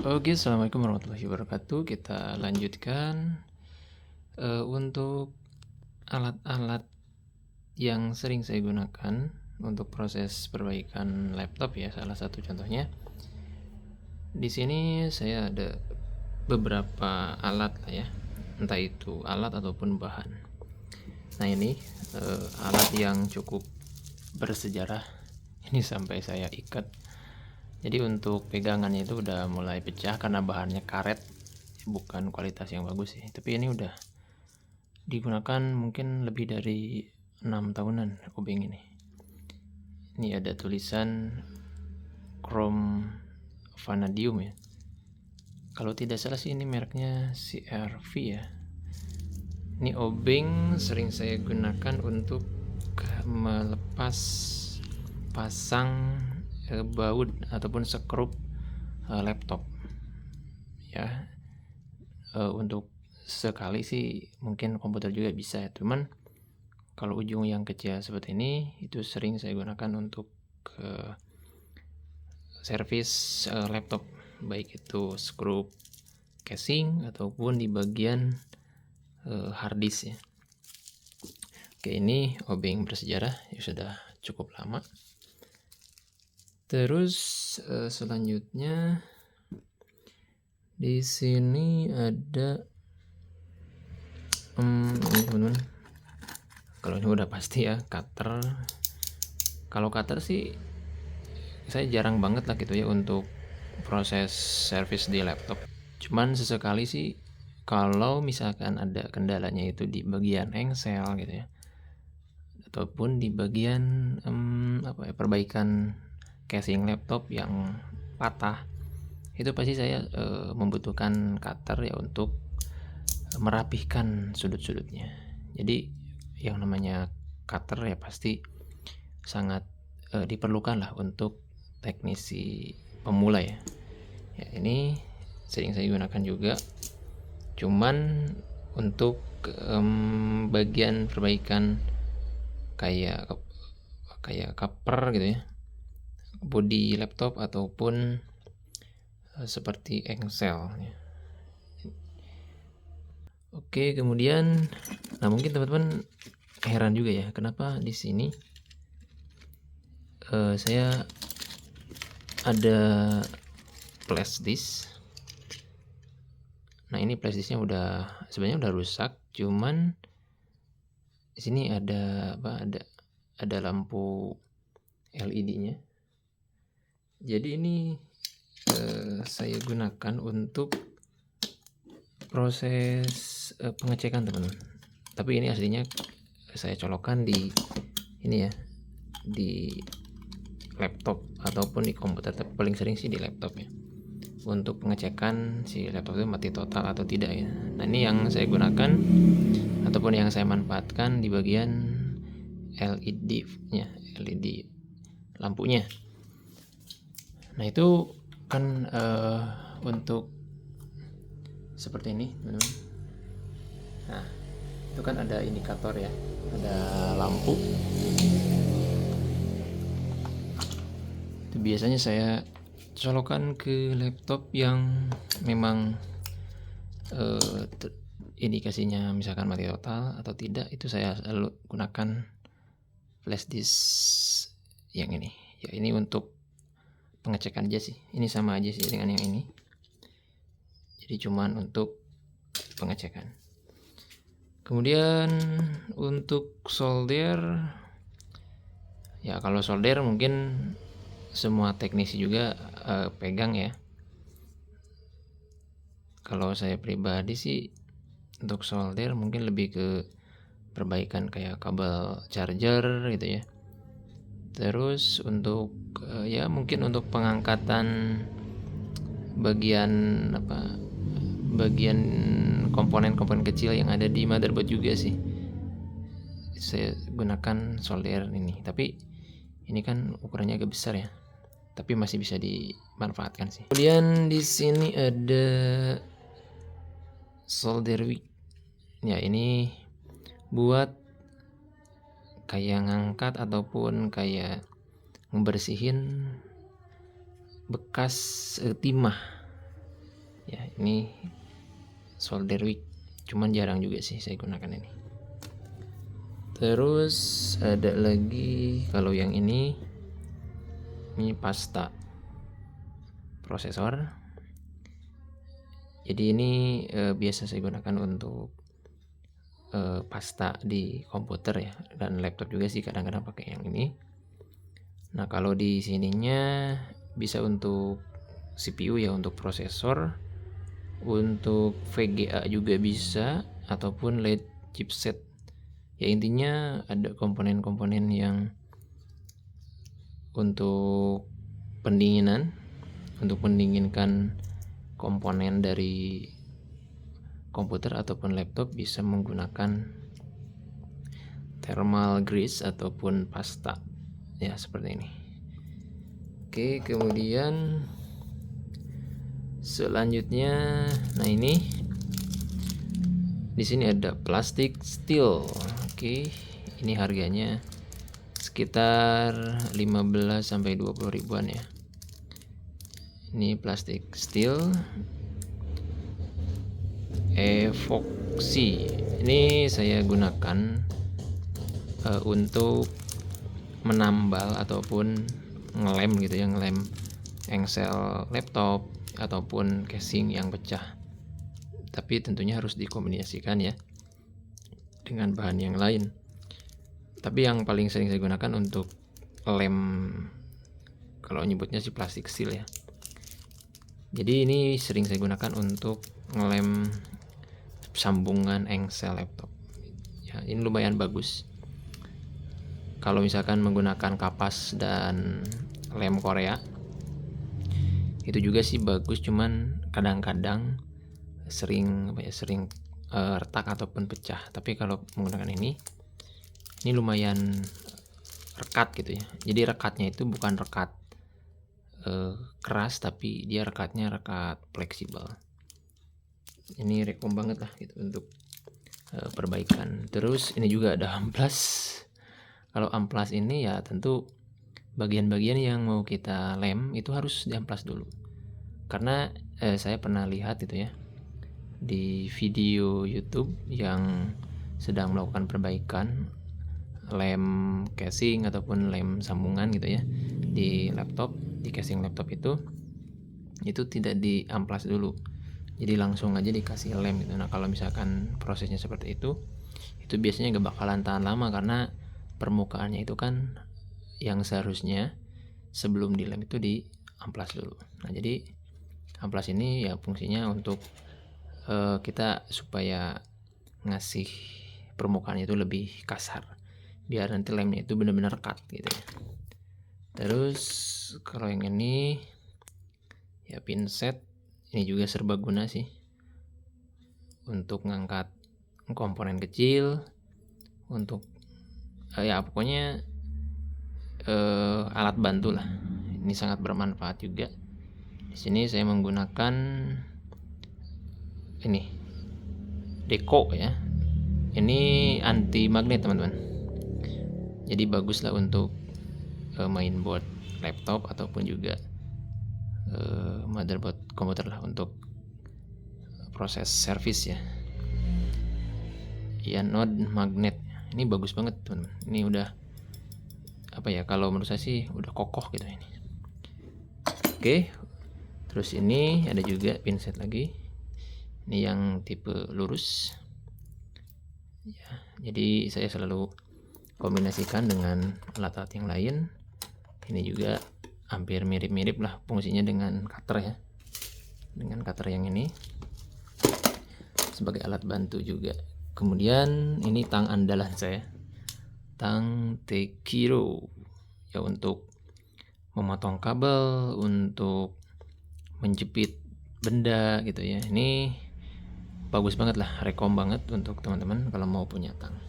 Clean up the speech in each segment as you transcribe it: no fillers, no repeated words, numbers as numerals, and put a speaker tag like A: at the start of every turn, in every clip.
A: Oke, assalamualaikum warahmatullahi wabarakatuh. Kita lanjutkan untuk alat-alat yang sering saya gunakan untuk proses perbaikan laptop ya. Salah satu contohnya di sini saya ada beberapa alat lah ya, entah itu alat ataupun bahan. Nah ini alat yang cukup bersejarah. Ini sampai saya ikat. Jadi untuk pegangannya itu udah mulai pecah karena bahannya karet, bukan kualitas yang bagus sih. Tapi ini udah digunakan mungkin lebih dari 6 tahunan obeng ini. Ini ada tulisan chrome vanadium ya. Kalau tidak salah sih ini mereknya CRV ya. Ini obeng sering saya gunakan untuk melepas pasang baut ataupun sekrup laptop ya. Untuk sekali sih mungkin komputer juga bisa ya, cuman kalau ujung yang kecil seperti ini itu sering saya gunakan untuk servis laptop, baik itu skrup casing ataupun di bagian hard disk ya. Oke, ini obeng bersejarah ya, sudah cukup lama. Terus selanjutnya di sini ada ini teman-teman. Kalau ini udah pasti ya cutter. Kalau cutter sih saya jarang banget lah gitu ya untuk proses servis di laptop. Cuman sesekali sih kalau misalkan ada kendalanya itu di bagian engsel gitu ya, ataupun di bagian perbaikan casing laptop yang patah, itu pasti saya membutuhkan cutter ya untuk merapihkan sudut-sudutnya. Jadi yang namanya cutter ya pasti sangat diperlukan lah untuk teknisi pemula ya. Ya ini sering saya gunakan juga, cuman untuk bagian perbaikan kayak cover gitu ya, body laptop ataupun seperti engsel ya. Oke, kemudian nah mungkin teman-teman heran juga ya kenapa di sini saya ada flash disk. Nah ini flash disknya sebenarnya udah rusak, cuman di sini ada ada lampu LED-nya. Jadi ini saya gunakan untuk proses pengecekan teman-teman. Tapi ini aslinya saya colokkan di ini ya, di laptop ataupun di komputer, tapi paling sering sih di laptop ya, untuk pengecekan si laptop itu mati total atau tidak ya. Nah ini yang saya gunakan ataupun yang saya manfaatkan di bagian LED-nya, LED lampunya. Nah itu kan untuk seperti ini teman-teman. Nah itu kan ada indikator ya, ada lampu. Itu biasanya saya colokan ke laptop yang memang indikasinya misalkan mati total atau tidak, itu saya selalu gunakan flash disk yang ini ya. Ini untuk pengecekan aja sih, ini sama aja sih dengan yang ini, jadi cuman untuk pengecekan. Kemudian untuk solder ya, kalau solder mungkin semua teknisi juga pegang ya. Kalau saya pribadi sih untuk solder mungkin lebih ke perbaikan kayak kabel charger gitu ya. Terus untuk ya mungkin untuk pengangkatan bagian bagian komponen-komponen kecil yang ada di motherboard juga sih saya gunakan solder ini. Tapi ini kan ukurannya agak besar ya, tapi masih bisa dimanfaatkan sih. Kemudian di sini ada solder wick ya, ini buat kayak ngangkat ataupun kayak membersihin bekas timah Ya, ini solder wick, cuman jarang juga sih saya gunakan ini. Terus ada lagi kalau yang ini pasta prosesor. Jadi ini biasa saya gunakan untuk pasta di komputer ya, dan laptop juga sih kadang-kadang pakai yang ini. Nah, kalau di sininya bisa untuk CPU ya, untuk prosesor, untuk VGA juga bisa, ataupun LED chipset. Ya intinya ada komponen-komponen yang untuk pendinginan, untuk mendinginkan komponen dari komputer ataupun laptop bisa menggunakan thermal grease ataupun pasta ya, seperti ini. Oke, kemudian selanjutnya, nah ini di sini ada plastik steel. Oke, ini harganya sekitar 15 sampai 20 ribuan ya. Ini plastik steel epoxy. Ini saya gunakan untuk menambal ataupun ngelem gitu ya, ngelem engsel laptop ataupun casing yang pecah. Tapi tentunya harus dikombinasikan ya dengan bahan yang lain. Tapi yang paling sering saya gunakan untuk lem, kalau nyebutnya sih plastik steel ya. Jadi ini sering saya gunakan untuk ngelem sambungan engsel laptop. Ya, ini lumayan bagus. Kalau misalkan menggunakan kapas dan lem Korea, itu juga sih bagus, cuman kadang-kadang sering retak ataupun pecah. Tapi kalau menggunakan ini lumayan rekat gitu ya. Jadi rekatnya itu bukan rekat keras, tapi dia rekatnya rekat fleksibel. Ini rekom banget lah gitu untuk perbaikan. Terus ini juga ada amplas. Kalau amplas ini ya tentu bagian-bagian yang mau kita lem itu harus diamplas dulu. Karena saya pernah lihat itu ya di video YouTube yang sedang melakukan perbaikan lem casing ataupun lem sambungan gitu ya di laptop, di casing laptop itu tidak diamplas dulu. Jadi langsung aja dikasih lem gitu. Nah, kalau misalkan prosesnya seperti itu biasanya gak bakalan tahan lama, karena permukaannya itu kan yang seharusnya sebelum dilem itu diamplas dulu. Nah, jadi amplas ini ya fungsinya untuk kita supaya ngasih permukaan itu lebih kasar, biar nanti lemnya itu benar-benar rekat gitu ya. Terus kalau yang ini ya pinset, ini juga serbaguna sih untuk ngangkat komponen kecil, untuk ya pokoknya alat bantu lah. Ini sangat bermanfaat juga. Di sini saya menggunakan ini Deco ya. Ini anti magnet teman-teman. Jadi bagus lah untuk mainboard laptop ataupun juga motherboard komputer lah, untuk proses service ya. Ya, non magnet. Ini bagus banget teman-teman. Ini udah apa ya, kalau menurut saya sih udah kokoh gitu ini. Oke. Terus ini ada juga pinset lagi. Ini yang tipe lurus. Ya, jadi saya selalu kombinasikan dengan alat-alat yang lain. Ini juga hampir mirip-mirip lah fungsinya dengan cutter ya. Dengan cutter yang ini sebagai alat bantu juga. Kemudian ini tang andalan saya, tang Tekiro ya, untuk memotong kabel, untuk menjepit benda gitu ya. Ini bagus banget lah, rekom banget untuk teman-teman kalau mau punya tang.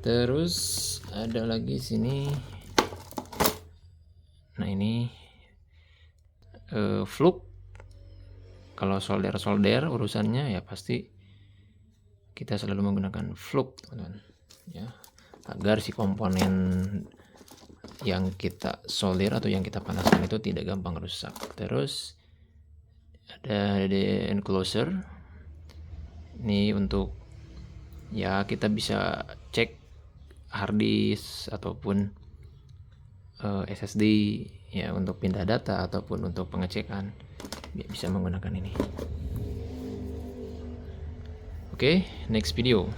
A: Terus ada lagi sini, nah ini fluk. Kalau solder urusannya ya pasti kita selalu menggunakan fluk teman-teman ya, agar si komponen yang kita solder atau yang kita panaskan itu tidak gampang rusak. Terus ada DD enclosure. Ini untuk ya kita bisa cek hard disk ataupun SSD ya untuk pindah data ataupun untuk pengecekan bisa menggunakan ini. Oke, next video.